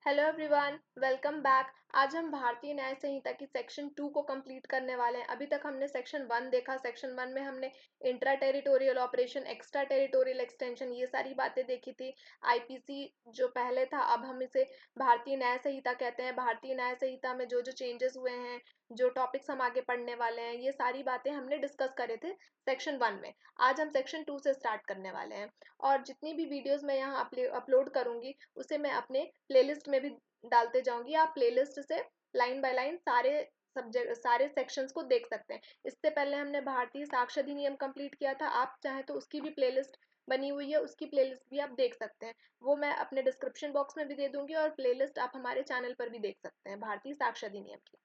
Hello everyone, welcome back. आज हम भारतीय न्याय संहिता की सेक्शन 2 को कंप्लीट करने वाले हैं। अभी तक हमने सेक्शन 1 देखा। सेक्शन 1 में हमने intra territorial operation, extra territorial extension, ये सारी बातें देखी थी। आईपीसी जो पहले था, अब हम इसे भारतीय न्याय संहिता कहते हैं। भारतीय न्याय संहिता में जो जो चेंजेस हुए हैं, जो टॉपिक्स हम आगे पढ़ने वाले हैं, ये सारी बातें हमने डिस्कस करे थे सेक्शन 1 में। आज हम सेक्शन 2 से स्टार्ट करने वाले हैं और जितनी भी वीडियोस मैं यहाँ अपलोड करूंगी उसे मैं अपने प्लेलिस्ट में भी डालते जाऊंगी। आप प्लेलिस्ट से लाइन बाय लाइन सारे सेक्शंस को देख सकते हैं। इससे पहले हमने भारतीय साक्ष्य अधिनियम कंप्लीट किया था। आप चाहें तो उसकी भी प्लेलिस्ट बनी हुई है, उसकी प्लेलिस्ट भी आप देख सकते हैं। वो मैं अपने डिस्क्रिप्शन बॉक्स में भी दे दूंगी और प्लेलिस्ट आप हमारे चैनल पर भी देख सकते हैं भारतीय साक्ष्य अधिनियम की।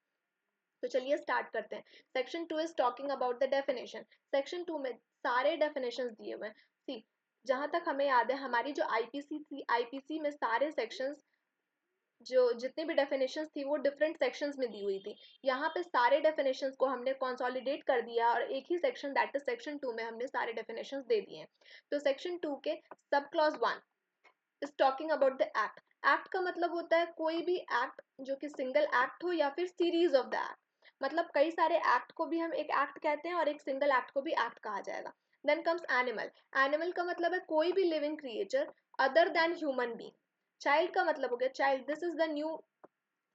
तो चलिए स्टार्ट करते हैं। Section 2 is talking about the definition. Section 2 में सारे डेफिनेशंस दिए हुए हैं। सी, जहां तक हमें याद है, हमारी जो आईपीसी थी, आईपीसी में सारे सेक्शंस, जो जितनी भी डेफिनेशंस थी, वो डिफरेंट सेक्शंस में दी हुई थी। यहाँ पे सारे डेफिनेशंस को हमने कंसोलिडेट कर दिया और एक ही सेक्शन, दैट इज सेक्शन 2 में हमने सारे डेफिनेशंस दे दिए हैं। तो सेक्शन 2 के sub clause 1 is talking about the act. Act का मतलब होता है कोई भी एक्ट जो कि सिंगल एक्ट हो या फिर सीरीज ऑफ द एक्ट। मतलब कई सारे एक्ट को भी हम एक एक्ट कहते हैं और एक सिंगल एक्ट को भी एक्ट कहा जाएगा। Then comes animal. एनिमल का मतलब है कोई भी living creature other than human being. Child का मतलब हो गया child. This is the new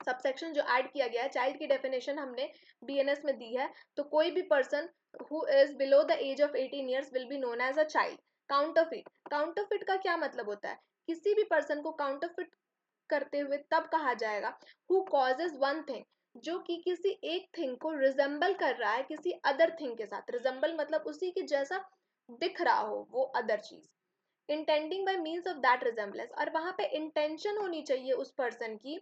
subsection जो ऐड किया गया है। चाइल्ड की डेफिनेशन हमने बीएनएस में दी है। तो कोई भी person who is below the age of 18 years will be known as a child. Counterfeit. Counterfeit का क्या मतलब होता है? किसी भी पर्सन को काउंटरफिट करते हुए तब कहा जाएगा हु कॉजेज वन थिंग, जो कि किसी एक थिंग को रिजेंबल कर रहा है किसी अदर थिंग के साथ। रिजेंबल मतलब उसी के जैसा दिख रहा हो वो अदर चीज। Intending bye means of that resemblance, और वहां पे इंटेंशन होनी चाहिए उस पर्सन की,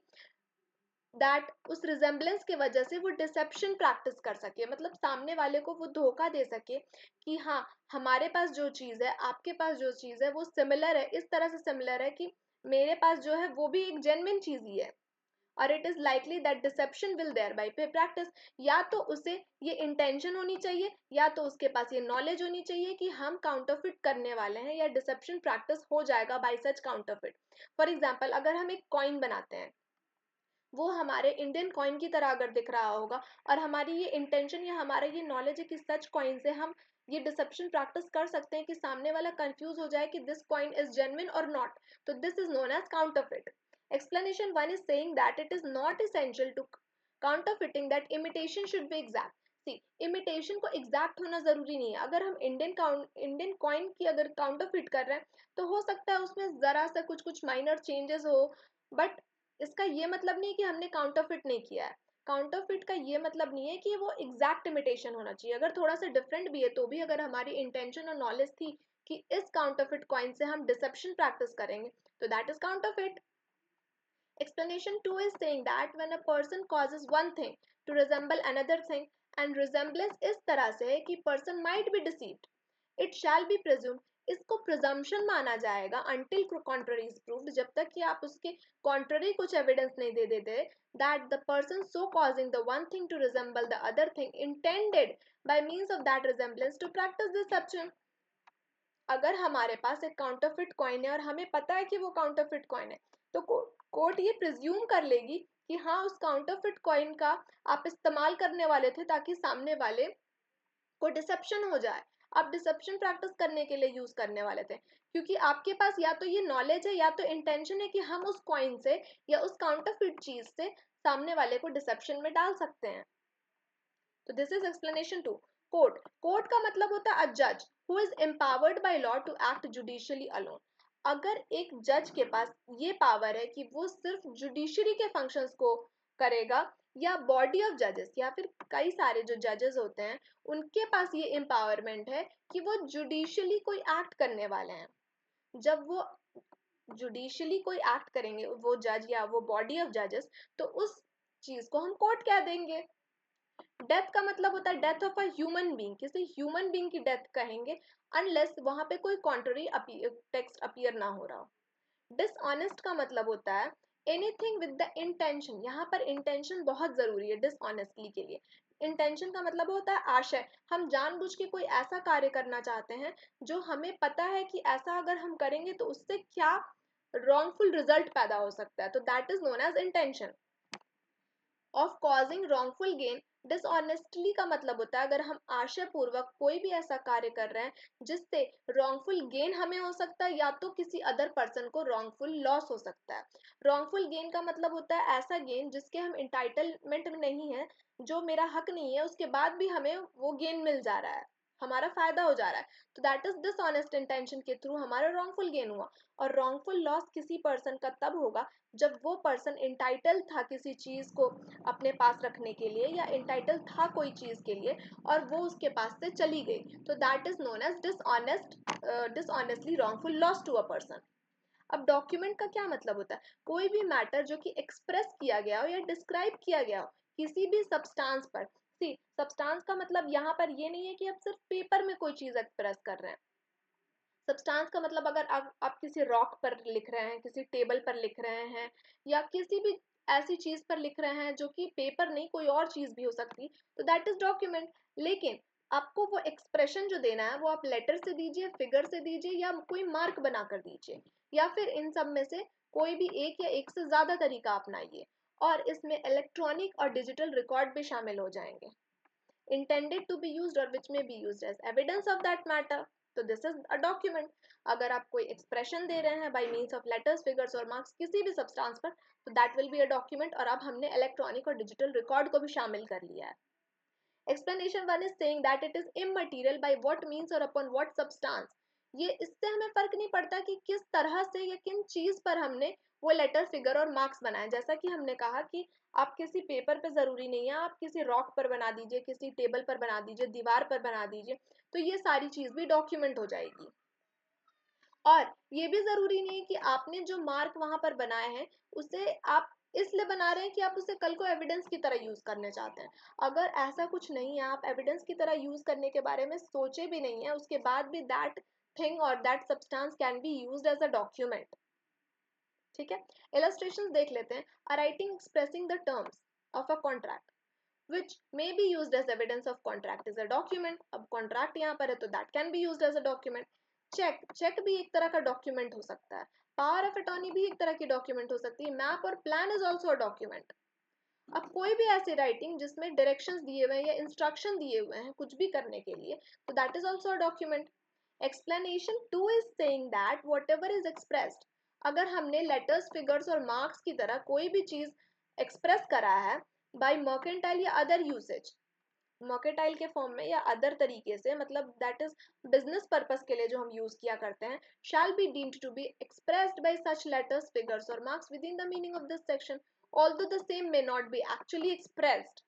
दैट उस रिजेंबलेंस की वजह से वो डिसेप्शन प्रैक्टिस कर सके। मतलब सामने वाले को वो धोखा दे सके कि हाँ, हमारे पास जो चीज़ है, आपके पास जो चीज़ है, वो सिमिलर है, इस तरह से सिमिलर है कि मेरे पास जो है वो भी एक जेन्युइन चीज़ ही है। और it is likely that deception will thereby be practice. या तो उसे ये इंटेंशन होनी चाहिए या तो उसके पास ये नॉलेज होनी चाहिए कि हम काउंटरफिट करने वाले हैं, या डिसेप्शन प्रैक्टिस हो जाएगा by such counterfeit. For example, अगर हम एक कॉइन बनाते हैं, वो हमारे इंडियन कॉइन की तरह अगर दिख रहा होगा और हमारी ये इंटेंशन या हमारा ये नॉलेज है कि सच कॉइन से हम ये डिसेप्शन प्रैक्टिस कर सकते हैं कि सामने वाला कंफ्यूज हो जाए कि दिस कॉइन इज जेन्युइन और नॉट, तो this is known as counterfeit. Explanation 1 is saying that it is not essential to counterfeiting that imitation should be exact. See, imitation को एग्जैक्ट होना जरूरी नहीं है। अगर हम इंडियन कॉइन की अगर काउंटरफिट कर रहे हैं तो हो सकता है उसमें जरा सा कुछ कुछ माइनर चेंजेस हो, बट इसका ये मतलब नहीं कि हमने काउंटरफिट नहीं किया है। काउंटरफिट का ये मतलब नहीं है कि वो एग्जैक्ट इमिटेशन होना चाहिए। अगर थोड़ा सा डिफरेंट भी है तो भी अगर हमारी इंटेंशन और नॉलेज थी कि इस काउंटरफिट कॉइन से हम डिसेप्शन प्रैक्टिस करेंगे, तो that is counterfeit. Explanation 2 is saying that when a person causes one thing to resemble another thing, and resemblance इस तरह से है कि person might be deceived, it shall be presumed, इसको presumption माना जाएगा until contrary is proved, जब तक कि आप उसके contrary कुछ evidence नहीं दे देते, that the person so causing the one thing to resemble the other thing intended by means of that resemblance to practice deception। अगर हमारे पास एक काउंटरफिट कॉइन है और हमें पता है कि वो काउंटरफिट कॉइन है, तो कोर्ट ये प्रिज्यूम कर लेगी कि हाँ, उस काउंटरफिट कॉइन का आप इस्तेमाल करने वाले थे ताकि सामने वाले को डिसेप्शन हो जाए। आप डिसेप्शन प्रैक्टिस करने के लिए यूज करने वाले थे, क्योंकि आपके पास या तो ये नॉलेज है या तो इंटेंशन है कि हम उस कॉइन से या उस काउंटरफिट चीज से सामने वाले को डिसेप्शन में डाल सकते हैं। तो this is explanation 2। Court. Court का मतलब होता है अ जज who is empowered by law to act judicially alone. अगर एक जज के पास ये पावर है कि वो सिर्फ जुडिशरी के फंक्शंस को करेगा, या बॉडी ऑफ जजेस या फिर कई सारे जो जजेस होते हैं उनके पास ये एम्पावरमेंट है कि वो जुडिशली कोई एक्ट करने वाले हैं, जब वो जुडिशली कोई एक्ट करेंगे वो जज या वो बॉडी ऑफ जजेस, तो उस चीज को हम कोर्ट कह देंगे। डेथ का मतलब होता है death of a human being, किसी ह्यूमन बीइंग की डेथ कहेंगे, अनलेस वहां पे कोई कॉन्ट्ररी टेक्स्ट अपीयर ना हो रहा हो। डिसऑनेस्ट का मतलब होता है एनीथिंग विद द इंटेंशन। यहाँ पर इंटेंशन बहुत जरूरी है डिसऑनेस्टली के लिए। इंटेंशन का मतलब होता है आशय। हम जानबूझ के कोई ऐसा कार्य करना चाहते हैं जो हमें पता है कि ऐसा अगर हम करेंगे तो उससे क्या wrongful रिजल्ट पैदा हो सकता है, तो that is known as intention of causing wrongful gain. Dishonestly का मतलब होता है अगर हम आशय पूर्वक कोई भी ऐसा कार्य कर रहे हैं जिससे wrongful गेन हमें हो सकता है या तो किसी अदर पर्सन को wrongful लॉस हो सकता है। wrongful गेन का मतलब होता है ऐसा गेन जिसके हम इंटाइटलमेंट में नहीं है, जो मेरा हक नहीं है उसके बाद भी हमें वो गेन मिल जा रहा है, हमारा फायदा हो जा रहा है, तो दैट इज डिसऑनेस्ट इंटेंशन के थ्रू हमारा wrongful गेन हुआ। और wrongful लॉस किसी पर्सन का तब होगा जब वो पर्सन इंटाइटल था किसी चीज को अपने पास रखने के लिए या इंटाइटल था कोई चीज के लिए और वो उसके पास से चली गई, तो that is known as dishonestly wrongful loss to a person. अब डॉक्यूमेंट का क्या मतलब होता है? कोई भी मैटर जो कि एक्सप्रेस किया गया हो या डिस्क्राइब किया गया हो किसी भी सब्सटेंस पर। सी, सब्सटेंस का मतलब यहाँ पर ये नहीं है कि आप सिर्फ पेपर में कोई चीज एक्सप्रेस कर रहे हैं। सब्सटेंस का मतलब अगर आप किसी रॉक पर लिख रहे हैं, किसी टेबल पर लिख रहे हैं या किसी भी ऐसी चीज पर लिख रहे हैं जो कि पेपर नहीं कोई और चीज भी हो सकती, तो दैट इज डॉक्यूमेंट। लेकिन आपको वो एक्सप्रेशन जो देना है वो आप लेटर से दीजिए, फिगर से दीजिए या कोई मार्क बना कर दीजिए, या फिर इन सब में से कोई भी एक या एक से ज्यादा तरीका अपनाइए, और इसमें इलेक्ट्रॉनिक और डिजिटल रिकॉर्ड भी शामिल हो जाएंगे। intended to be used or which may be used as evidence of that matter, तो दिस इज अ डॉक्यूमेंट। अगर आप कोई एक्सप्रेशन दे रहे हैं bye means of letters, figures और मार्क्स किसी भी सब्सटेंस पर, तो that will be a document, और अब हमने इलेक्ट्रॉनिक और डिजिटल रिकॉर्ड को भी शामिल कर लिया है। Explanation 1 is saying that it is immaterial by what means or upon what substance। ये इससे हमें फर्क नहीं पड़ता कि किस तरह से या किन चीज पर हमने वो लेटर, फिगर और मार्क्स बनाए। जैसा कि हमने कहा कि आप किसी पेपर पे जरूरी नहीं है, आप किसी रॉक पर बना दीजिए, किसी टेबल पर बना दीजिए, दीवार पर बना दीजिए, तो ये सारी चीज भी डॉक्यूमेंट हो जाएगी। और ये भी जरूरी नहीं है कि आपने जो मार्क वहां पर बनाए हैं उसे आप इसलिए बना रहे हैं कि आप उसे कल को एविडेंस की तरह यूज करने चाहते हैं। अगर ऐसा कुछ नहीं है, आप एविडेंस की तरह यूज करने के बारे में सोचे भी नहीं है, उसके बाद भी दैट थिंग और that substance can be used as a document. ठीक है, इलस्ट्रेशंस देख लेते हैं। A writing expressing the terms of a contract which may be used as evidence of contract is a document। अब कॉन्ट्रैक्ट यहाँ पर है तो that can be used as a document. Check भी एक तरह का डॉक्यूमेंट हो सकता है। पावर ऑफ अटॉर्नी भी एक तरह की डॉक्यूमेंट हो सकती है। मैप और plan is also a document. अब कोई भी ऐसी राइटिंग जिसमें डायरेक्शंस दिए हुए हैं या इंस्ट्रक्शन दिए हुए हैं कुछ भी करने के लिए, तो that is also a document. Explanation 2 is saying that what ever is expressed. अगर हमने लेटर्स, फिगर्स और मार्क्स की तरह कोई भी चीज एक्सप्रेस करा है बाय मर्केंटाइल या अदर यूसेज, मर्केंटाइल के फॉर्म में या अदर तरीके से, मतलब दैट इज बिजनेस पर्पस के लिए जो हम यूज किया करते हैं, shall be deemed to be expressed by such letters, figures और marks within the meaning of this section although the same may not be actually expressed।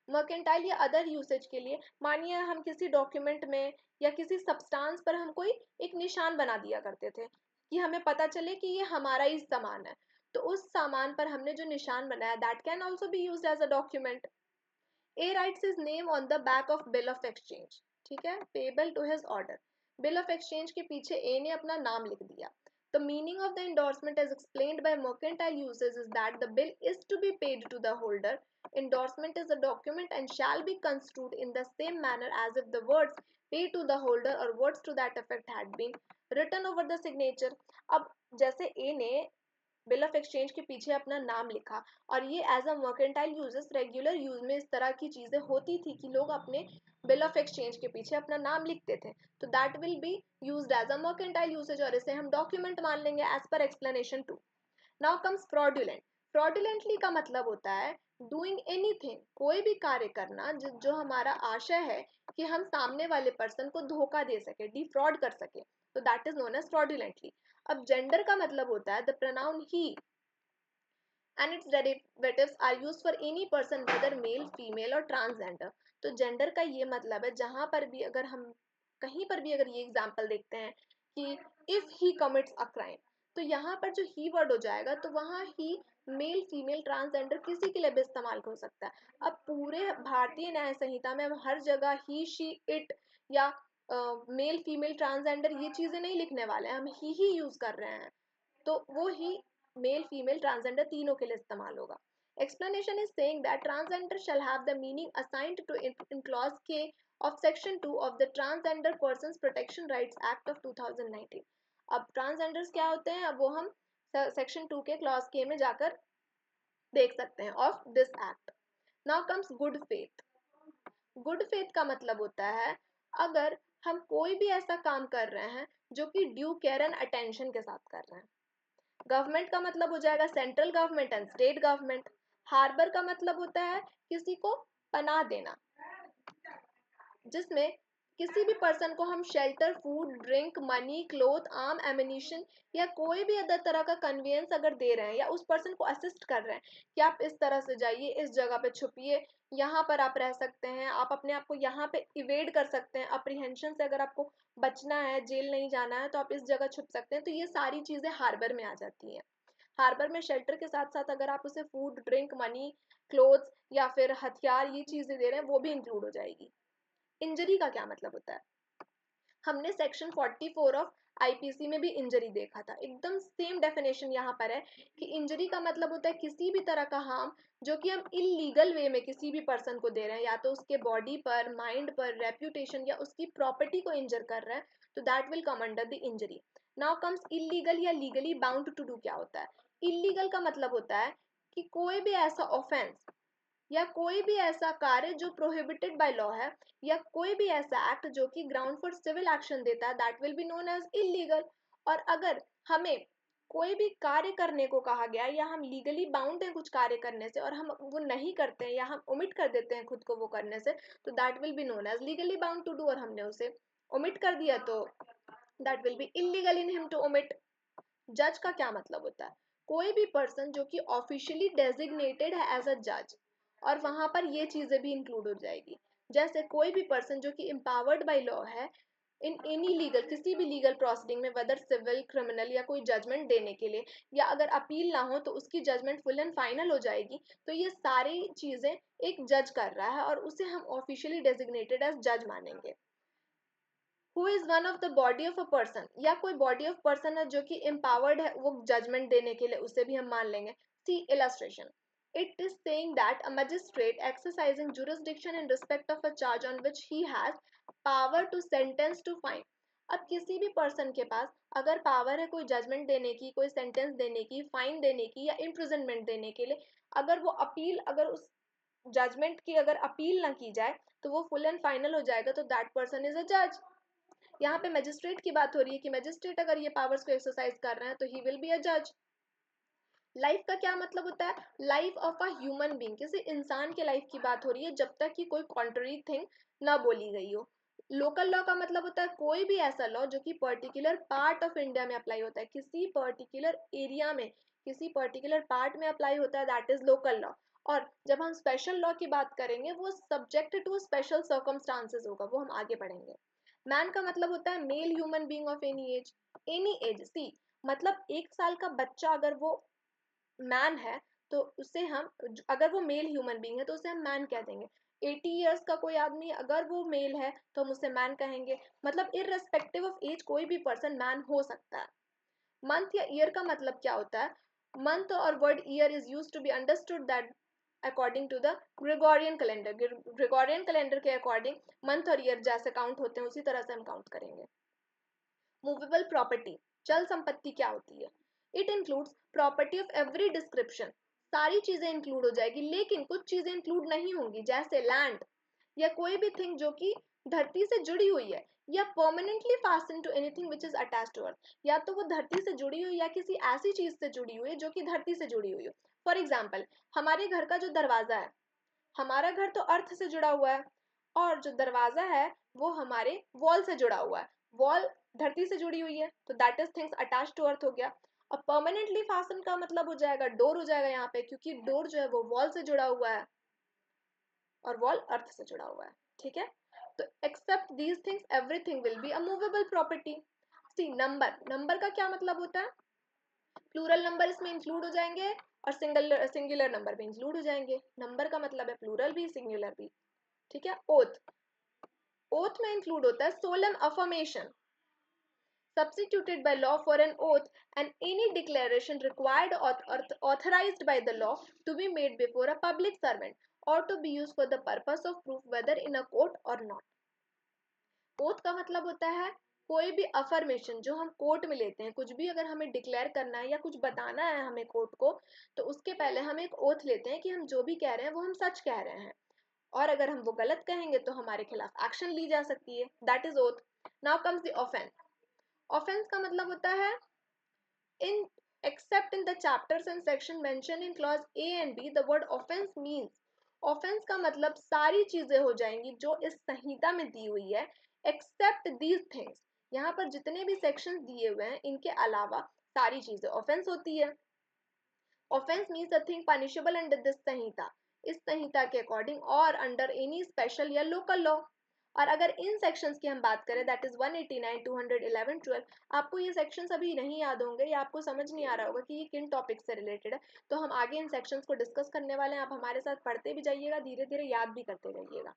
Mercantile या other usage के लिए मानिए हम किसी डॉक्यूमेंट में या किसी सब्सटेंस पर हम कोई एक निशान बना दिया करते थे कि हमें पता चले कि ये हमारा ही सामान है, तो उस सामान पर हमने जो निशान बनाया that can also be used as a document. A writes his name on the back of bill of exchange, ठीक है, payable to his order. Bill of exchange के पीछे ए ने अपना नाम लिख दिया। The meaning of the endorsement as explained by mercantile uses is that the bill is to be paid to the holder. Endorsement is a document and shall be construed in the same manner as if the words pay to the holder or words to that effect had been written over the signature। अब जैसे ए ने bill of exchange के पीछे अपना नाम लिखा, और ये as a mercantile usages regular use में इस तरह की चीजें होती थी कि लोग अपने बिल ऑफ एक्सचेंज के पीछे अपना नाम लिखते थे, तो that will be used as a mercantile usage और इसे हम डॉक्यूमेंट मान लेंगे as per explanation 2। Now comes fraudulent. Fraudulently का मतलब होता है डूइंग एनीथिंग, कोई भी कार्य करना जो हमारा आशय है कि हम सामने वाले पर्सन को धोखा दे सके, डिफ्रॉड कर सके, तो that is known as fraudulently. अब जेंडर का मतलब होता है द प्रोनाउन ही and its derivatives are used for any person whether male, female और transgender। तो जेंडर का ये मतलब है जहां पर भी अगर हम कहीं पर भी अगर ये एग्जाम्पल देखते हैं कि if he commits a crime, तो यहाँ पर जो ही वर्ड हो जाएगा तो वहाँ ही मेल, फीमेल, ट्रांसजेंडर किसी के लिए भी इस्तेमाल हो सकता है। अब पूरे भारतीय न्याय संहिता में हम हर जगह ही, शी, इट या मेल, फीमेल, ट्रांसजेंडर ये चीजें नहीं लिखने वाले हैं, हम ही यूज कर रहे हैं, तो वो ही मेल, फीमेल, ट्रांसजेंडर तीनों के लिए इस्तेमाल होगा। Explanation is saying that transgender shall have the meaning assigned to in clause K of section 2 of the Transgender Persons Protection Rights Act of 2019। अब ट्रांसजेंडर्स क्या होते हैं, अब वो हम सेक्शन 2 के क्लॉज के में जाकर देख सकते हैं of this act. Now comes good faith. Good faith का मतलब होता है अगर हम कोई भी ऐसा काम कर रहे हैं जो कि ड्यू केयर एंड अटेंशन के साथ कर रहे हैं। गवर्नमेंट का मतलब हो जाएगा central government and state government. Harbour का मतलब होता है किसी को पनाह देना, जिसमें किसी भी पर्सन को हम shelter, food, drink, money, cloth, arm, ammunition या कोई भी अदर तरह का कन्वीनियंस अगर दे रहे हैं या उस पर्सन को असिस्ट कर रहे हैं कि आप इस तरह से जाइए, इस जगह पे छुपिए, यहाँ पर आप रह सकते हैं, आप अपने आप को यहाँ पे इवेड कर सकते हैं, अप्रीहेंशन से अगर आपको बचना है, जेल नहीं जाना है तो आप इस जगह छुप सकते हैं, तो ये सारी चीज़ें हार्बर में आ जाती हैं। हार्बर में शेल्टर के साथ साथ अगर आप उसे फूड, ड्रिंक, मनी, क्लोथ्स या फिर हथियार ये चीज़ें दे रहे हैं वो भी इंक्लूड हो जाएगी। इंजरी का क्या मतलब होता है, हमने सेक्शन 44 ऑफ आईपीसी में भी इंजरी देखा था, एकदम सेम डेफिनेशन यहाँ पर है कि इंजरी का मतलब होता है किसी भी तरह का हार्म जो कि हम इलीगल वे में किसी भी पर्सन को दे रहे हैं, या तो उसके बॉडी पर, माइंड पर, रेप्यूटेशन या उसकी प्रॉपर्टी को इंजर कर रहे हैं, तो that will come under the injury. Now comes illegal या लीगली बाउंड टू डू। क्या होता है, इलीगल का मतलब होता है कि कोई भी ऐसा ऑफेंस या कोई भी ऐसा कार्य जो प्रोहिबिटेड बाय लॉ है, या कोई भी ऐसा एक्ट जो कि ग्राउंड फॉर सिविल एक्शन देता है, that will be known as illegal. और अगर हमें कोई भी कार्य करने को कहा गया या हम लीगली बाउंड हैं कुछ कार्य करने से और हम वो नहीं करते हैं या हम ओमिट कर देते हैं खुद को वो करने से, तो that will be known as legally bound to do, और हमने उसे ओमिट कर दिया तो that will be illegal in him to omit. जज का क्या मतलब होता है, कोई भी पर्सन जो कि ऑफिशियली डेजिग्नेटेड है एज अ जज, और वहां पर ये चीजें भी इंक्लूड हो जाएगी, जैसे कोई भी पर्सन जो कि एम्पावर्ड बाय लॉ है इन एनी लीगल, किसी भी लीगल प्रोसीडिंग में, वेदर सिविल, क्रिमिनल या कोई जजमेंट देने के लिए, या अगर अपील ना हो तो उसकी जजमेंट फुल एंड फाइनल हो जाएगी, तो ये सारी चीजें एक जज कर रहा है और उसे हम ऑफिशियली डेजिग्नेटेड एज जज मानेंगे। Who is one of the body of a person, या कोई बॉडी ऑफ पर्सन है जो कि एम्पावर्ड है वो जजमेंट देने के लिए, उसे भी हम मान लेंगे। See illustration, it is saying that a magistrate exercising jurisdiction in respect of a charge on which he has power to sentence to fine। अब किसी भी पर्सन के पास अगर पावर है कोई जजमेंट देने की, कोई सेंटेंस देने की, फाइन देने की या इम्प्रिजनमेंट देने के लिए, अगर वो अपील, अगर उस जजमेंट की अगर अपील ना की जाए तो वो फुल एंड फाइनल हो जाएगा, तो दैट पर्सन इज अ जज। यहाँ पे मजिस्ट्रेट की बात हो रही है कि मजिस्ट्रेट अगर ये पावर्स को एक्सरसाइज कर रहे हैं तो ही विल बी अ जज। लाइफ का क्या मतलब होता है, life of a human being, किसी इंसान के लाइफ की बात हो रही है जब तक कि कोई कॉन्ट्ररी थिंग ना बोली गई हो। लोकल लॉ का मतलब होता है कोई भी ऐसा लॉ जो कि पर्टिकुलर पार्ट ऑफ इंडिया में अप्लाई होता है, किसी पर्टिकुलर एरिया में, किसी पर्टिकुलर पार्ट में अप्लाई होता है, दैट इज लोकल लॉ। और जब हम स्पेशल लॉ की बात करेंगे वो सब्जेक्ट टू स्पेशल सर्कमस्टांसेस होगा, वो हम आगे पढ़ेंगे। मैन का मतलब होता है male human being of any age. Any age, see मतलब 1 साल का बच्चा अगर वो मैन है तो उसे हम, अगर वो मेल ह्यूमन बीइंग है तो उसे हम मैन कह देंगे। 80 ईयर्स का कोई आदमी अगर वो मेल है तो हम उसे मैन कहेंगे, मतलब इररेस्पेक्टिव ऑफ एज कोई भी पर्सन मैन हो सकता है। मंथ या ईयर का मतलब क्या होता है, मंथ और word year is use to be understood that according to the Gregorian calendar, Gregorian calendar के अकॉर्डिंग मंथ और ईयर जैसे काउंट होते हैं उसी तरह से हम काउंट करेंगे। मूवेबल प्रॉपर्टी, चल संपत्ति क्या होती है, it includes property of every description, सारी चीजें इंक्लूड हो जाएगी, लेकिन कुछ चीजें इंक्लूड नहीं होंगी, जैसे लैंड या कोई भी थिंग जो कि धरती से जुड़ी हुई है, या permanently fasten to anything which is attached to earth, या तो वो धरती से जुड़ी हुई या किसी ऐसी चीज से जुड़ी हुई है जो कि धरती से जुड़ी हुई हो। फॉर एग्जाम्पल, हमारे घर का जो दरवाजा है, हमारा घर तो अर्थ से जुड़ा हुआ है, और जो दरवाजा है वो हमारे वॉल से जुड़ा हुआ है, वॉल धरती से जुड़ी हुई है, तो that is things attach to earth हो गया। और परमानेंटली फास्टन का मतलब हो जाएगा डोर हो जाएगा यहाँ पे, क्योंकि डोर जो है वो वॉल से जुड़ा हुआ है और वॉल अर्थ से जुड़ा हुआ है, ठीक है। तो except these things everything will be a movable property. See number, number का क्या मतलब होता है, प्लूरल नंबर इसमें इंक्लूड हो जाएंगे और सिंगुलर नंबर भी इंक्लूड हो जाएंगे। नंबर का मतलब है प्लूरल भी सिंगुलर भी, ठीक है। ओथ, ओथ में इंक्लूड होता है सोलम affirmation substituted by law for an oath, and any declaration required or authorized by the law to be made before a public servant or to be used for the purpose of proof whether in a court or not। Oath का मतलब होता है कोई भी affirmation जो हम court में लेते हैं, कुछ भी अगर हमें डिक्लेयर करना है या कुछ बताना है हमें कोर्ट को, तो उसके पहले हम एक ओथ लेते हैं कि हम जो भी कह रहे हैं वो हम सच कह रहे हैं, और अगर हम वो गलत कहेंगे तो हमारे खिलाफ एक्शन ली जा सकती है, that is oath. Now comes the offence. Offence का मतलब होता है in except in the chapters and section mentioned in clause A and B, the word offense means, offense का मतलब सारी चीजें हो जाएंगी जो इस संहिता में दी हुई है, except these things, यहाँ पर जितने भी sections दिए हुए हैं इनके अलावा सारी चीजें offense होती है। offense means a thing punishable under this संहिता, इस संहिता के अकॉर्डिंग, और अंडर एनी स्पेशल या लोकल लॉ। और अगर इन सेक्शंस की हम बात करें, दैट इज 189, 211, 12, आपको ये सेक्शंस अभी नहीं याद होंगे या आपको समझ नहीं आ रहा होगा कि ये किन टॉपिक से रिलेटेड है, तो हम आगे इन सेक्शंस को डिस्कस करने वाले हैं, आप हमारे साथ पढ़ते भी जाइएगा, धीरे धीरे याद भी करते जाइएगा।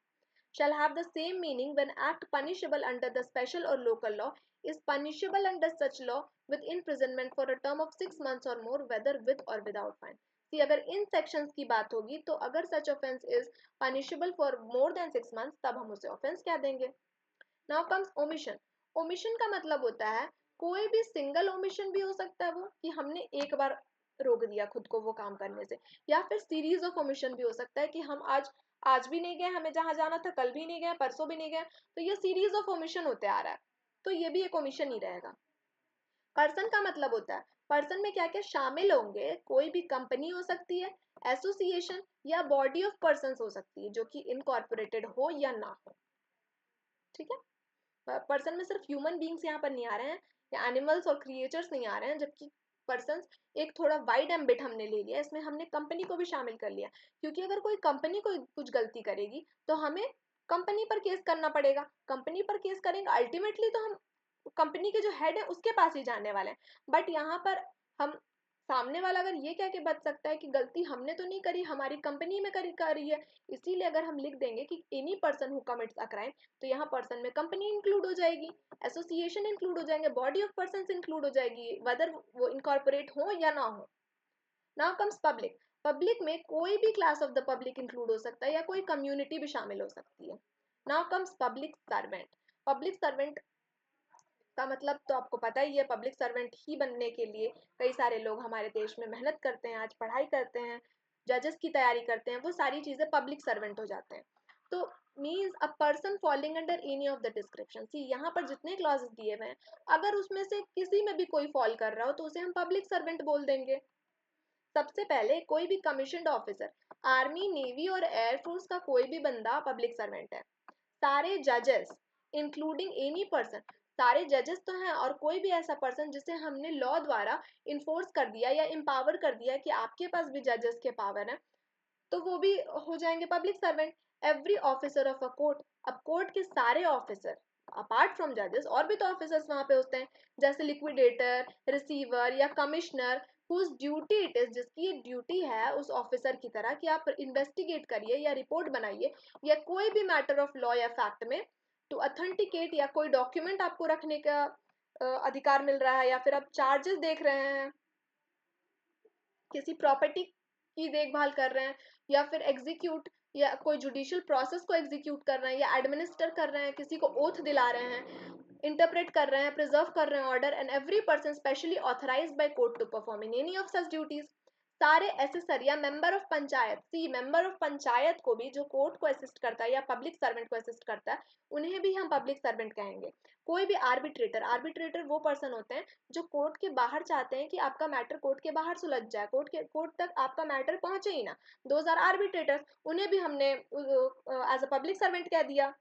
Shall have the same meaning when act punishable under the special or local law is punishable under such law with imprisonment for a term of 6 months or more, whether with or without fine। See, अगर इन sections की बात होगी तो अगर such offense is punishable for more than 6 months तब हम उसे offense क्या देंगे। Now comes omission। omission का मतलब होता है कोई भी सिंगल omission भी हो सकता है, वो कि हमने एक बार रोक दिया खुद को वो काम करने से, या फिर सीरीज ऑफ omission भी हो सकता है कि हम आज आज भी नहीं गए, हमें जहां जाना था कल भी नहीं गए, परसों भी नहीं गए, तो ये सीरीज ऑफ omission होते आ रहा है, तो ये भी एक omission ही रहेगा। पर्सन का मतलब होता है पर्सन में क्या क्या शामिल होंगे, कोई भी कंपनी हो सकती है, एसोसिएशन या बॉडी ऑफ पर्सन हो सकती है जो कि इनकॉर्पोरेटेड हो या ना हो, ठीक है। पर्सन में सिर्फ ह्यूमन बींग्स यहाँ पर नहीं आ रहे हैं या एनिमल्स और क्रिएचर्स नहीं आ रहे हैं, जबकि पर्सन एक थोड़ा वाइड एम्बिट हमने ले लिया, इसमें हमने कंपनी को भी शामिल कर लिया, क्योंकि अगर कोई कंपनी कोई कुछ गलती करेगी तो हमें कंपनी पर केस करना पड़ेगा, कंपनी पर केस करेंगे अल्टीमेटली तो हम कंपनी के जो हेड है उसके पास ही जाने वाले हैं। बट यहाँ पर हम सामने वाला अगर ये कह के बच सकता है कि गलती हमने तो नहीं करी, हमारी कंपनी में करी है, इसीलिए अगर हम लिख देंगे कि any person who commits a crime, तो यहाँ पर्सन में कंपनी इंक्लूड हो जाएगी, एसोसिएशन इंक्लूड हो जाएंगे, बॉडी ऑफ पर्सन इंक्लूड हो जाएगी, वेदर वो इनकॉर्पोरेट हो या ना हो। Now comes public. पब्लिक में कोई भी class of the public include हो सकता है या कोई कम्युनिटी भी शामिल हो सकती है। Now comes public servant. Public servant का मतलब तो आपको पता ही है, पब्लिक सर्वेंट ही बनने के लिए कई सारे लोग हमारे देश में मेहनत करते हैं, आज पढ़ाई करते हैं, जजेस की तैयारी करते हैं, वो सारी चीज़ें पब्लिक सर्वेंट हो जाते हैं। तो means a person following under any of the description. See यहाँ पर जितने क्लॉजेस दिए हुए हैं, अगर उसमें से किसी में भी कोई फॉल कर रहा हो तो उसे हम पब्लिक सर्वेंट बोल देंगे। सबसे पहले कोई भी कमीशन्ड ऑफिसर, आर्मी नेवी और एयरफोर्स का कोई भी बंदा पब्लिक सर्वेंट है। सारे जजेस इंक्लूडिंग एनी पर्सन, सारे जजेस तो हैं और कोई भी ऐसा पर्सन जिसे हमने लॉ द्वारा इन्फोर्स कर दिया या एम्पावर कर दिया कि आपके पास भी जजेस के पावर है, तो वो भी हो जाएंगे public servant. Every officer of a court. अब कोर्ट के सारे ऑफिसर अपार्ट फ्रॉम जजेस और भी तो ऑफिसर्स वहां पे होते हैं, जैसे लिक्विडेटर, रिसीवर या commissioner, whose duty it is, जिसकी ड्यूटी है उस ऑफिसर की तरह कि आप इन्वेस्टिगेट करिए या रिपोर्ट बनाइए या कोई भी मैटर ऑफ लॉ या फैक्ट में टू अथेंटिकेट, या कोई डॉक्यूमेंट आपको रखने का अधिकार मिल रहा है, या फिर आप चार्जेस देख रहे हैं, किसी प्रॉपर्टी की देखभाल कर रहे हैं, या फिर एग्जीक्यूट या कोई जुडिशियल प्रोसेस को एग्जीक्यूट कर रहे हैं या एडमिनिस्टर कर रहे हैं, किसी को ओथ दिला रहे हैं, इंटरप्रेट कर रहे हैं, प्रिजर्व कर रहे हैं order, and every person specially authorised by court to perform in any of such duties. सारे असेसर या member of panchayat, see member of panchayat को भी जो कोर्ट को असिस्ट करता है या पब्लिक सर्वेंट को असिस्ट करता है, उन्हें भी हम पब्लिक सर्वेंट कहेंगे। कोई भी आर्बिट्रेटर, आर्बिट्रेटर वो पर्सन होते हैं जो कोर्ट के बाहर चाहते हैं कि आपका मैटर कोर्ट के बाहर सुलझ जाए, कोर्ट तक आपका मैटर पहुंचे ही ना, दोज आर आर्बिट्रेटर्स, उन्हें भी हमने एज अ पब्लिक सर्वेंट कह दिया।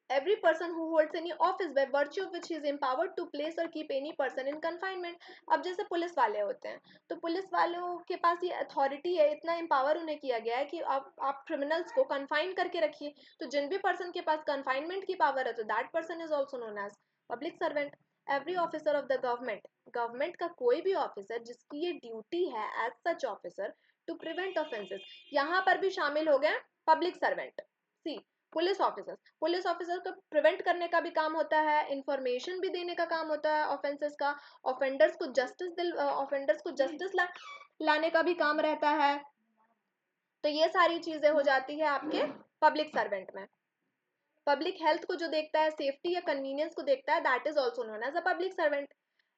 every person who holds any office by virtue of which he is empowered to place or keep any person in confinement। अब जैसे पुलिस वाले होते हैं, तो पुलिस वालों के पास ये अथॉरिटी है, इतना एम्पावर उन्हें किया गया है कि आप क्रिमिनल्स को कन्फाइन करके रखिए, तो जिन भी पर्सन के पास कन्फाइनमेंट की पावर है तो that person is also known as public servant. Every officer of the government, government का कोई भी ऑफिसर जिसकी ये ड्यूटी है as such officer to prevent offences, यहाँ पर भी शामिल हो गए public servant. See police officers, police officer को प्रिवेंट करने का भी काम होता है, इंफॉर्मेशन भी देने का काम होता है ऑफेंसेस का, ऑफेंडर्स को जस्टिस लाने का भी काम रहता है, तो ये सारी चीजें हो जाती है आपके पब्लिक सर्वेंट में। पब्लिक हेल्थ को जो देखता है, सेफ्टी या कन्वीनियंस को देखता है, that is also known as a public servant.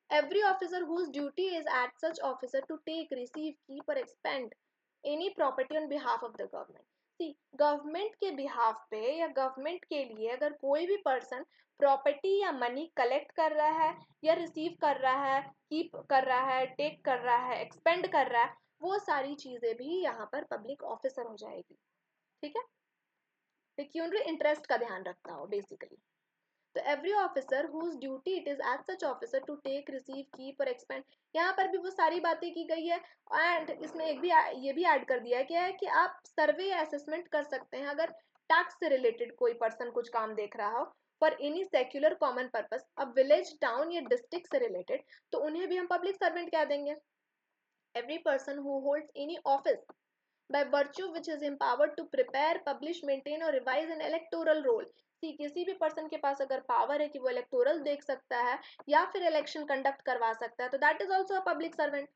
Every officer whose duty is at such officer to take, receive, keep or expend any property on behalf of the government. See, government के behalf पे या government के लिए अगर कोई भी person property या money collect कर रहा है या रिसीव कर रहा है, कीप कर रहा है, टेक कर रहा है, एक्सपेंड कर रहा है, वो सारी चीजें भी यहाँ पर पब्लिक ऑफिसर हो जाएगी. ठीक है, पेक्यूनरी इंटरेस्ट का ध्यान रखता हो बेसिकली. तो every officer whose duty it is as such officer to take, receive, keep और एक्सपेंड. यहाँ पर भी वो सारी बातें की गई है. एंड इसमें एक भी ये भी ऐड कर दिया गया है कि आप सर्वे या असेसमेंट कर सकते हैं अगर टैक्स से रिलेटेड कोई पर्सन कुछ काम देख रहा हो for any secular common purpose, अब विलेज, टाउन या डिस्ट्रिक्ट से रिलेटेड, तो उन्हें भी हम पब्लिक सर्वेंट कह देंगे. Every person who holds any office by virtue which is empowered to prepare, publish, maintain और revise an electoral roll. सी किसी भी पर्सन के पास अगर पावर है कि वो इलेक्टोरल देख सकता है या फिर इलेक्शन कंडक्ट करवा सकता है, तो that is also a public servant.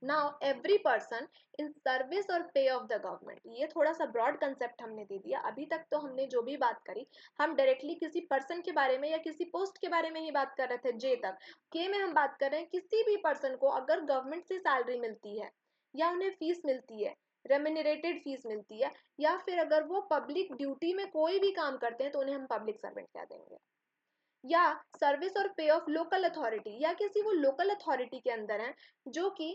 Now every person in service और पे ऑफ द गवर्नमेंट, ये थोड़ा सा ब्रॉड कंसेप्ट हमने दे दिया. अभी तक तो हमने जो भी बात करी, हम डायरेक्टली किसी पर्सन के बारे में या किसी पोस्ट के बारे में ही बात कर रहे थे. जे तक के में हम बात कर रहे हैं किसी भी पर्सन को अगर गवर्नमेंट से सैलरी मिलती है या उन्हें फीस मिलती है, रेम्यूनरेटेड फीस मिलती है, या फिर अगर वो पब्लिक ड्यूटी में कोई भी काम करते हैं तो उन्हें हम पब्लिक सर्वेंट कह देंगे. या सर्विस और पे ऑफ लोकल अथॉरिटी, या किसी वो लोकल अथॉरिटी के अंदर है जो कि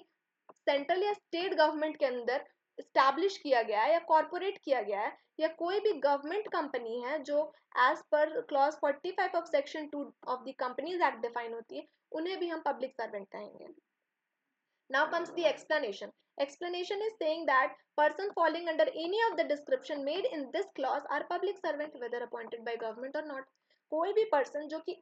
सेंट्रल या स्टेट गवर्नमेंट के अंदर स्टैब्लिश किया गया है या कॉर्पोरेट किया गया है, या कोई भी गवर्नमेंट कंपनी है जो as per clause 45 of section 2 of the companies act define होती है, उन्हें भी हम पब्लिक सर्वेंट कहेंगे. Now comes the explanation. Explanation is saying that person falling under any of the description made in this clause are public servant whether appointed by government or not. कोई भी person जो कि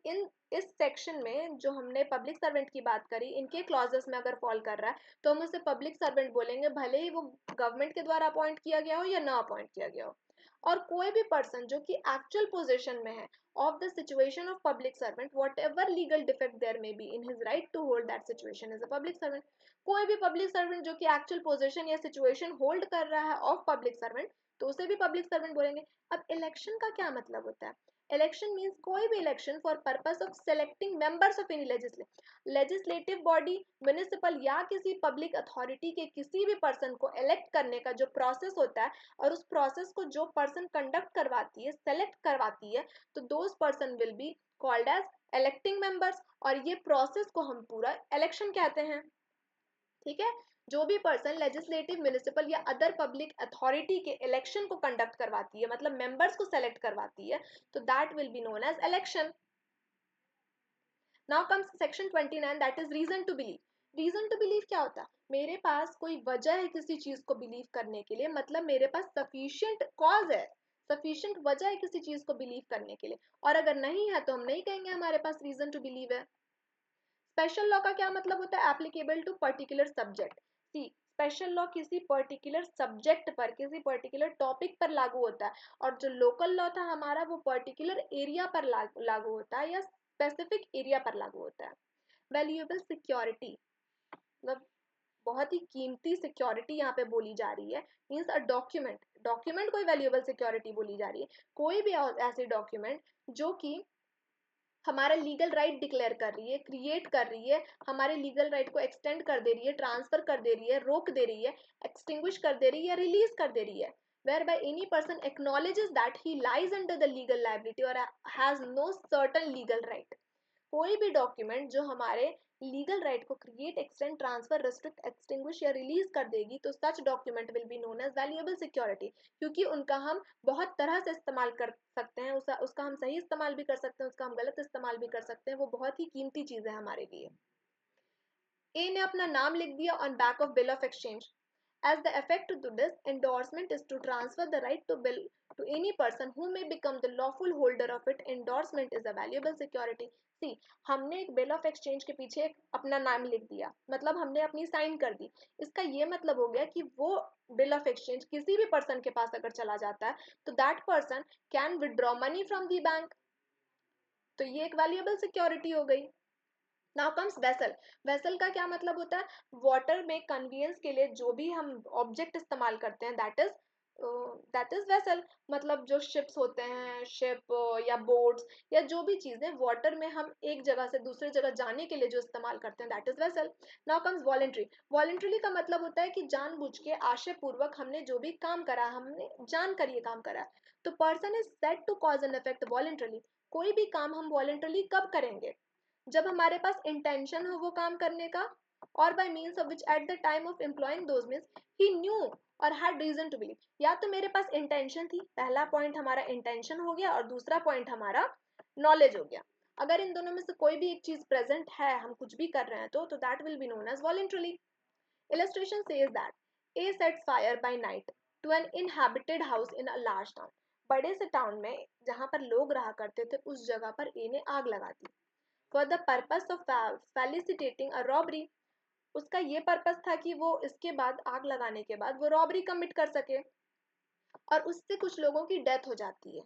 इस section में जो हमने public servant की बात करी इनके क्लॉजेस में अगर फॉल कर रहा है तो हम उसे पब्लिक सर्वेंट बोलेंगे, भले ही वो गवर्नमेंट के द्वारा अपॉइंट किया गया हो या ना अपॉइंट किया गया हो. और कोई भी पर्सन जो कि एक्चुअल पोजीशन में है of the situation of public servant, whatever legal defect there may be in his right to hold that situation is a public servant. कोई भी पब्लिक सर्वेंट जो कि एक्चुअल पोजीशन या सिचुएशन होल्ड कर रहा है ऑफ पब्लिक सर्वेंट, तो उसे भी पब्लिक सर्वेंट बोलेंगे. अब इलेक्शन का क्या मतलब होता है? इलेक्शन मीन्स कोई भी election for purpose of selecting members of any legislative body, municipal या किसी पब्लिक अथॉरिटी के किसी भी पर्सन को इलेक्ट करने का जो प्रोसेस होता है, और उस प्रोसेस को जो पर्सन कंडक्ट करवाती है, सेलेक्ट करवाती है, तो those person will be called as electing members. और ये प्रोसेस को हम पूरा इलेक्शन कहते हैं. ठीक है, जो भी पर्सन लेजिस्लेटिव, म्युनिसिपल या अदर पब्लिक अथॉरिटी के इलेक्शन को कंडक्ट करवाती है, मतलब मेंबर्स को सेलेक्ट करवाती है, तो that will be known as election. Now comes section 29, that is reason to believe. Reason to believe क्या होता है? मेरे पास कोई वजह है किसी चीज को बिलीव करने के लिए, मतलब मेरे पास सफिशिएंट कॉज है, सफिशिएंट वजह है किसी चीज को बिलीव करने के लिए. और अगर नहीं है तो हम नहीं कहेंगे हमारे पास रीजन टू बिलीव है. स्पेशल लॉ का क्या मतलब होता है? Applicable to particular subject. See, special law किसी पर्टिकुलर सब्जेक्ट पर, किसी पर्टिकुलर टॉपिक पर लागू होता है, और जो लोकल लॉ था हमारा वो पर्टिकुलर एरिया पर लागू होता है या स्पेसिफिक एरिया पर लागू होता है. वैल्यूएबल सिक्योरिटी, मतलब बहुत ही कीमती सिक्योरिटी यहाँ पे बोली जा रही है. मीन्स अ डॉक्यूमेंट, डॉक्यूमेंट कोई वैल्यूएबल सिक्योरिटी बोली जा रही है. कोई भी ऐसी डॉक्यूमेंट जो कि हमारा लीगल राइट डिक्लेयर कर रही है, क्रिएट कर रही है, हमारे लीगल राइट को एक्सटेंड कर दे रही है, ट्रांसफर कर दे रही है, रोक दे रही है, एक्सटिंग्विश कर दे रही है या रिलीज कर दे रही है, whereby any person acknowledges that he lies under the legal liability or has no certain legal right. कोई भी डॉक्यूमेंट जो हमारे लीगल राइट को create, extend, transfer, restrict, extinguish या रिलीज कर देगी, तो such document will be known as valuable security. क्योंकि उनका हम बहुत तरह से इस्तेमाल कर सकते हैं, उसका हम सही इस्तेमाल भी कर सकते हैं, उसका हम गलत इस्तेमाल भी कर सकते हैं. वो बहुत ही कीमती चीज है हमारे लिए. ए ने अपना नाम लिख दिया on back of bill of exchange. As the effect to this endorsement is to transfer the right to bill to any person who may become the lawful holder of it. Endorsement is a valuable security. See, हमने एक bill of exchange के पीछे अपना नाम लिख दिया, मतलब हमने अपनी साइन कर दी. इसका ये मतलब हो गया कि वो बिल ऑफ एक्सचेंज किसी भी पर्सन के पास अगर चला जाता है तो that person can withdraw money from the bank. तो ये एक वैल्यूएबल सिक्योरिटी हो गई. Now comes vessel. वेसल का क्या मतलब होता है? वाटर में कन्वीनियंस के लिए जो भी हम ऑब्जेक्ट इस्तेमाल करते हैं, that is that is vessel, मतलब जो शिप्स होते हैं, शिप या बोट्स या जो भी चीजें वाटर में हम एक जगह से दूसरी जगह जाने के लिए जो इस्तेमाल करते हैं, that is vessel. Now comes voluntary. Voluntarily का मतलब होता है कि जानबूझ के आशय पूर्वक हमने जो भी काम करा, हमने जान कर ये काम करा। तो person is said to cause an effect voluntarily. कोई भी काम हम वॉलेंट्रली कब करेंगे? जब हमारे पास इंटेंशन हो वो काम करने का, और bye means of which at the time of employing those means he new और हैड रीजन टू बिलीव। या तो मेरे पास इंटेंशन थी, पहला पॉइंट हमारा इंटेंशन हो गया, और दूसरा पॉइंट हमारा नॉलेज हो गया। अगर इन दोनों में से कोई भी एक चीज प्रेजेंट है, हम कुछ भी कर रहे हैं तो that will be known as voluntarily. Illustration says that A sets fire by night to an inhabited house in a large town. बड़े से टाउन में जहां पर लोग रहा करते थे उस जगह पर ए ने आग लगा दी। For the purpose of facilitating a robbery. उसका ये पर्पस था कि वो इसके बाद, आग लगाने के बाद, वो रॉबरी कमिट कर सके, और उससे कुछ लोगों की डेथ हो जाती है।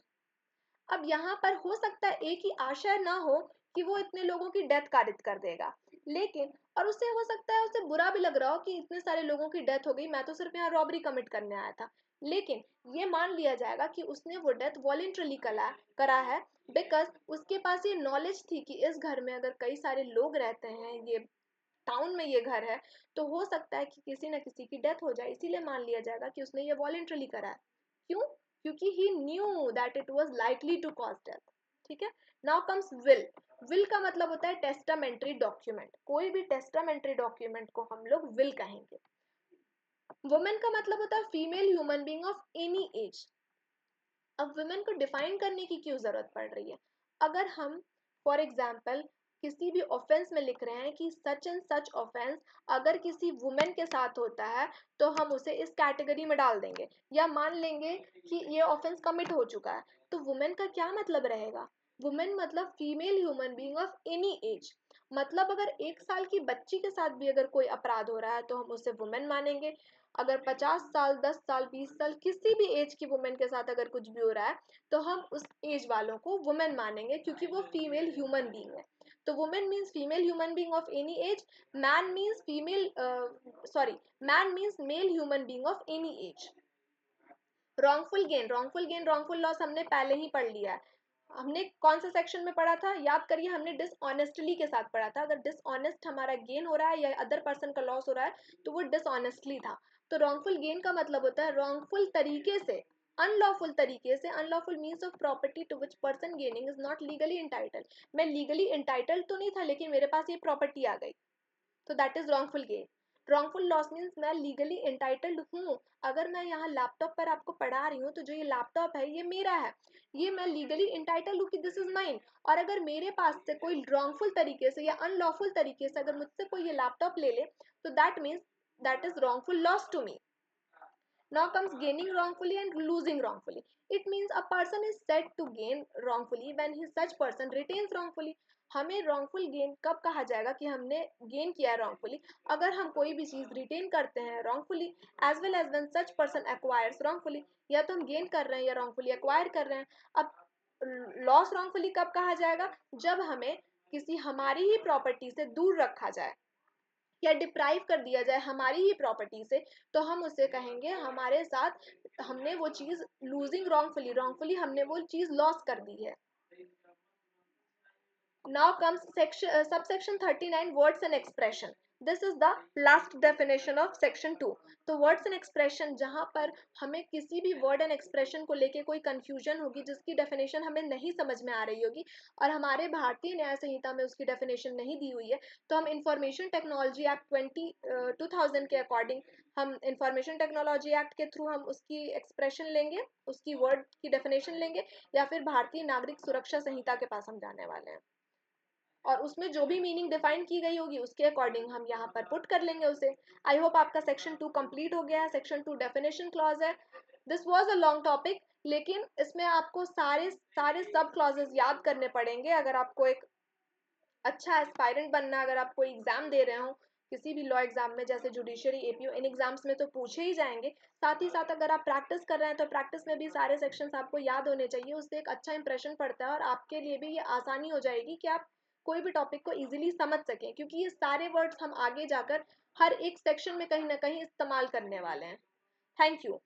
अब यहाँ पर हो सकता है एक ही आशय ना हो कि वो इतने लोगों की डेथ कारित कर देगा, लेकिन और उससे हो सकता है उसे बुरा भी लग रहा हो कि इतने सारे लोगों की डेथ हो गई, मैं तो सिर्फ यहाँ रॉबरी कमिट करने आया था। लेकिन ये मान लिया जाएगा कि उसने वो डेथ वॉलेंट्रली करा है, बिकॉज उसके पास ये नॉलेज थी कि इस घर में अगर कई सारे लोग रहते हैं, ये टाउन में ये घर है, तो हो सकता है कि किसी न किसी की डेथ हो जाए, इसीलिए मान लिया जाएगा कि उसने ये वॉलेंट्रली करा है। क्यों? क्योंकि he knew that it was likely to cause death. ठीक है। Now comes will. विल का मतलब होता है टेस्टामेंट्री डॉक्यूमेंट। कोई भी टेस्टामेंट्री डॉक्यूमेंट को हम लोग विल कहेंगे। वुमेन का मतलब होता है female human being of any as. अब वुमेन को डिफाइन करने की क्यों जरूरत पड़ रही है? अगर हम फॉर एग्जाम्पल किसी भी ऑफेंस में लिख रहे हैं कि सच एंड सच ऑफेंस अगर किसी वुमेन के साथ होता है तो हम उसे इस कैटेगरी में डाल देंगे, या मान लेंगे कि ये ऑफेंस कमिट हो चुका है। तो वुमेन का क्या मतलब रहेगा? वुमेन मतलब female human being of any as. मतलब अगर 1 साल की बच्ची के साथ भी अगर कोई अपराध हो रहा है तो हम उसे वुमेन मानेंगे। अगर 50 साल, 10 साल, 20 साल किसी भी एज की वुमेन के साथ अगर कुछ भी हो रहा है तो हम उस एज वालों को वुमेन मानेंगे, क्योंकि वो फीमेल ह्यूमन बीइंग है। तो women means female human being of any as. Man means female sorry man means male human being of any as. Wrongful gain, wrongful loss हमने पहले ही पढ़ लिया है। हमने कौन सा सेक्शन में पढ़ा था? याद करिए, हमने डिसऑनेस्टली के साथ पढ़ा था। अगर डिसऑनेस्ट हमारा गेन हो रहा है या अदर पर्सन का लॉस हो रहा है तो वो डिसऑनेस्टली था। तो रॉन्गफुल गेन का मतलब होता है रॉन्गफुल तरीके से, अनलॉफुल तरीके से। Unlawful means of property to which person gaining is not legally entitled. मैं लीगली इंटाइटल्ड तो नहीं था, लेकिन मेरे पास ये प्रॉपर्टी आ गई, तो that is wrongful gain. Wrongful loss means मैं लीगली इंटाइटल्ड हूँ। अगर मैं यहाँ लैपटॉप पर आपको पढ़ा रही हूँ तो जो ये लैपटॉप है ये मेरा है, ये मैं लीगली इंटाइटल्ड हूँ कि दिस इज माइन। और अगर मेरे पास से कोई रॉन्गफुल तरीके से या अनलॉफुल तरीके से अगर मुझसे कोई ये लैपटॉप ले ले तो that means that is wrongful loss to me. Now comes gaining wrongfully and losing wrongfully. It means a person is said to gain wrongfully when his such person retains wrongfully. हमें wrongful gain कब कहा जाएगा कि हमने gain किया है wrongfully? अगर हम कोई भी चीज retain करते हैं wrongfully, as well as when such person acquires wrongfully. या तो हम gain कर रहे हैं या wrongfully acquire कर रहे हैं। अब loss wrongfully कब कहा जाएगा? जब हमें किसी हमारी ही प्रॉपर्टी से दूर रखा जाए या डिप्राइव कर दिया जाए हमारी ही प्रॉपर्टी से, तो हम उसे कहेंगे हमारे साथ हमने वो चीज लूजिंग रॉन्गफुली हमने वो चीज लॉस कर दी है। Now comes subsection 39, words and expression. This is the last definition of section 2. तो words and expression, जहाँ पर हमें किसी भी word and expression को लेके कोई confusion होगी, जिसकी definition हमें नहीं समझ में आ रही होगी और हमारे भारतीय न्याय संहिता में उसकी definition नहीं दी हुई है, तो हम Information Technology Act 2000 के according हम इंफॉर्मेशन टेक्नोलॉजी एक्ट के थ्रू हम उसकी एक्सप्रेशन लेंगे, उसकी वर्ड की डेफिनेशन लेंगे, या फिर भारतीय नागरिक सुरक्षा संहिता के पास हम जाने वाले हैं और उसमें जो भी मीनिंग डिफाइन की गई होगी उसके अकॉर्डिंग हम यहाँ पर पुट कर लेंगे उसे। आई होप आपका सेक्शन 2 कंप्लीट हो गया है। सेक्शन 2 डेफिनेशन क्लॉज है। This was a long topic, लेकिन इसमें आपको सारे सारे सब क्लॉजेस याद करने पड़ेंगे अगर आपको एक अच्छा एस्पायरेंट बनना, अगर आप कोई एग्जाम दे रहे हो किसी भी लॉ एग्जाम में, जैसे जुडिशियरी, एपीओ, इन एग्जाम्स में तो पूछे ही जाएंगे। साथ ही साथ अगर आप प्रैक्टिस कर रहे हैं तो प्रैक्टिस में भी सारे सेक्शंस आपको याद होने चाहिए, उससे एक अच्छा इंप्रेशन पड़ता है और आपके लिए भी ये आसानी हो जाएगी कि आप कोई भी टॉपिक को इजीली समझ सकें, क्योंकि ये सारे वर्ड्स हम आगे जाकर हर एक सेक्शन में कहीं ना कहीं इस्तेमाल करने वाले हैं। Thank you.